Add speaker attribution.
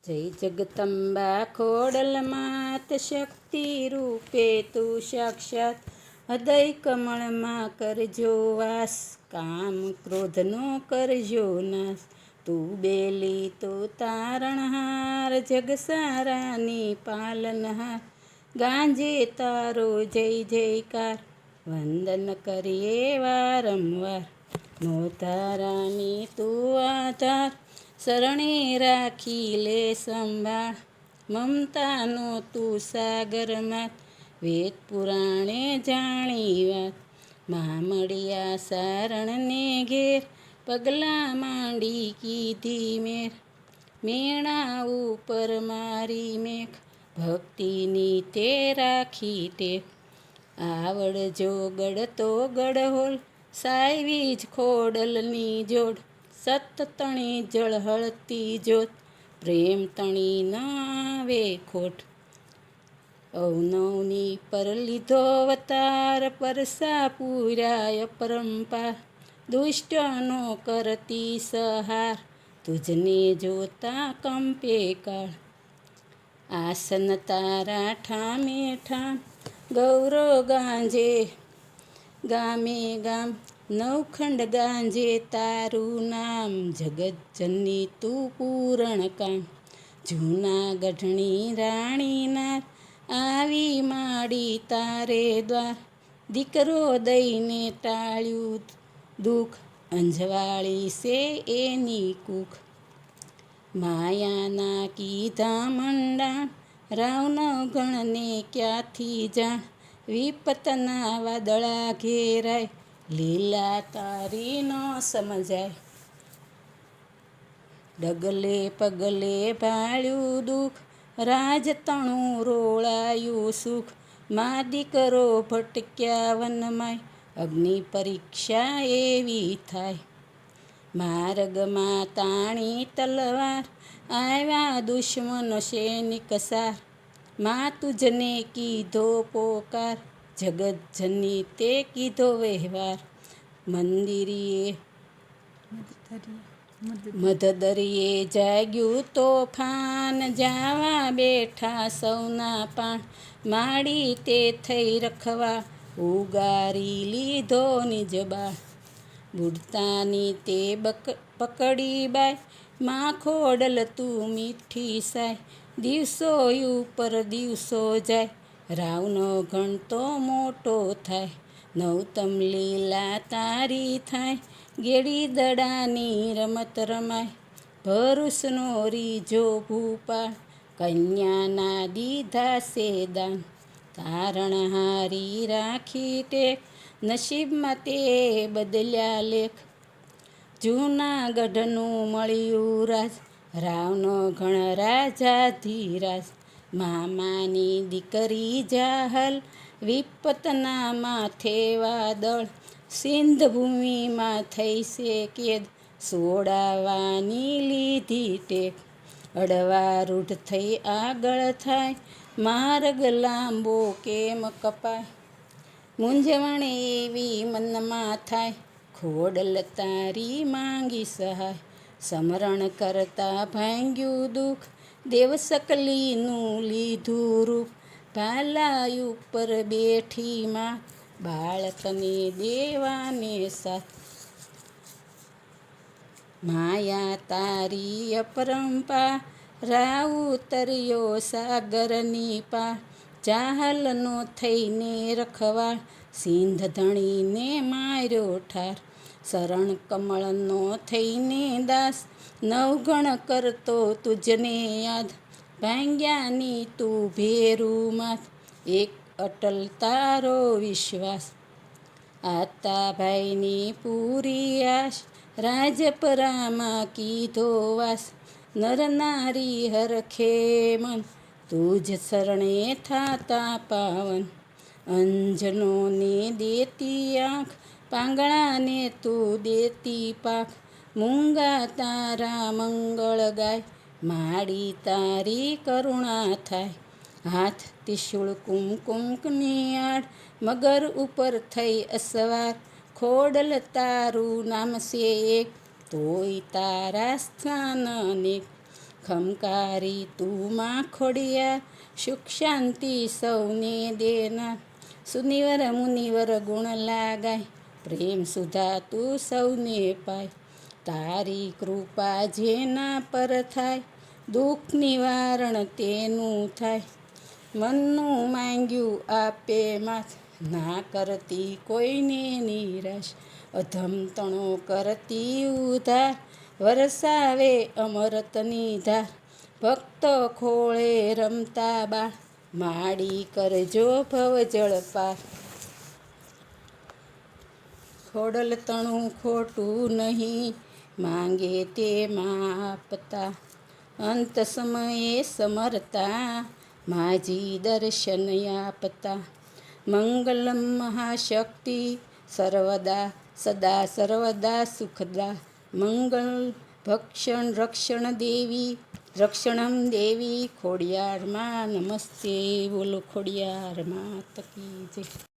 Speaker 1: જય જગદંબા ખોડલ માત શક્તિ રૂપે તું સાક્ષાત હૃદય કમળમાં કરજો વાસ કામ ક્રોધનો કરજો નાશ તું બેલી તો તારણહાર જગ સારાની પાલનહાર ગાંજે તારો જય જયકાર વંદન કરીએ વારંવાર નો તારાની તું આધાર શરણે રાખી લે સંભાળ મમતાનો તું સાગરમાં વેદ પુરાણે જાણી વાત મામડિયા સારણને ઘેર પગલાં માંડી કીધી મેર મેણા ઉપર મારી મેઘ ભક્તિની તે રાખી ટેક આવડજો ગળતો ગળહોલ સાયવી જ ખોડલની જોડ સત તણી જળહળતી જોત પ્રેમ તણી ન આવે ખોટ અવનવની પર લીધો અવતાર પરસા પૂર્યા પરંપાર દુષ્ટનો કરતી સહાર તુજને જોતા કંપે કાળ આસન તારા ઠામે ઠામ ગૌરવ ગાંજે ગામે ગામ નવખંડ ગાંજે તારું નામ જગતજનની તું પૂરણ કામ જૂનાગઢની રાણીનાર આવી માડી તારે દ્વાર દીકરો દઈને ટાળ્યું દુઃખ અંજવાળી સે એની કુખ માયાના કીધા મંડાણ રાવનો ગણને ક્યાંથી જાણ વિપતના વાદળા ઘેરાય લીલા તારી ન સમજાય ડગલે પગલે ભાળ્યું દુઃખ રાજતણું રોળાયું સુખ મા દીકરો ભટક્યા વનમાય અગ્નિ પરીક્ષા એવી થાય માર્ગમાં તાણી તલવાર આવ્યા દુશ્મન સૈનિક સાર મા તુજને કીધો પોકાર જગતજની તે કીધો વ્યવહાર મંદિરીએ મધદરિયે જાગ્યું તોફાન જાવા બેઠા સૌના પાણ માડી તે થઈ રખવા ઉગારી લીધો નિજબાળ બુડતાની તે પકડી બાય મા ખોડલ તું મીઠી સાય દિવસો ઉપર દિવસો જાય રાવનો ગણતો મોટો થાય નવતમ લીલા તારી થાય ગેડી દડાની રમત રમાય ભરૂસનો રીજો ભૂપાળ કન્યાના દીધા સેદાન તારણહારી રાખી ટેક નસીબમાં તે બદલ્યા લેખ જૂનાગઢનું મળ્યું રાજ રાવનો ગણ રાજાધીરાજ મામાની દીકરી જાહલ વિપતના માથે વાદળ સિંધ ભૂમિમાં થઈ છે કેદ સોડાવાની લીધી ટેક અડવારૂઢ થઈ આગળ થાય માર્ગ લાંબો કેમ કપાય મૂંઝવણ એવી મનમાં થાય ખોડલ તારી માંગી સહાય સમરણ કરતા ભાંગ્યું દુઃખ દેવસકલીનું લીધું રૂપ ભાલાઈ ઉપર બેઠીમાં બાળકને દેવાને સાથ માયા તારી અપરંપા રાવ ઉતર્યો સાગરની પા ચાહલનો થઈને રખવાળ સિંધ ધણીને માર્યો ઠાર શરણ કમળનો થઈને દાસ નવગણ કરતો તુજને યાદ ભાંગ્યાની તું ભેરુમાં એક અટલ તારો વિશ્વાસ આતાભાઈની પૂરી આશ રાજપરામાં કીધો વાસ નર નારી હરખે મન તુજ શરણે થાતા પાવન અંજનોને દેતી આંખ પાંગળાને તું દેતી પાખ મૂંગા તારા મંગળ ગાય માડી તારી કરુણા થાય હાથ ત્રિશૂળ કુમકુમની આડ મગર ઉપર થઈ અસવાર ખોડલ તારું નામ છે એક તોય તારા સ્થાન અનેક ખમકારી તું માં ખોડિયા, સુખ શાંતિ સૌને દેનાર. સુનિવર મુનિવર ગુણ લાગાય, પ્રેમ સુધા તું સૌને પાય. તારી કૃપા જેના પર થાય, દુઃખ નિવારણ તેનું થાય. મનનું માંગ્યું આપે માથ, ના કરતી કોઈને નિરાશ. અધમ તણો કરતી ઉધાર, વરસાવે અમૃતની ધાર. ભક્તો ખોળે રમતા બાળ, માડી કરજો ભવજળ પાર. ખોડલ તણું ખોટું નહીં, માંગે તેમાં આપતા. અંત સમયે સમરતા, માજી દર્શન આપતા. મંગલમ મહાશક્તિ, સર્વદા સદા સર્વદા સુખદા. મંગલ ભક્ષણ રક્ષણ દેવી, રક્ષણમ દેવી ખોડિયાર માં નમસ્તે. બોલો ખોડિયાર માત કી જય.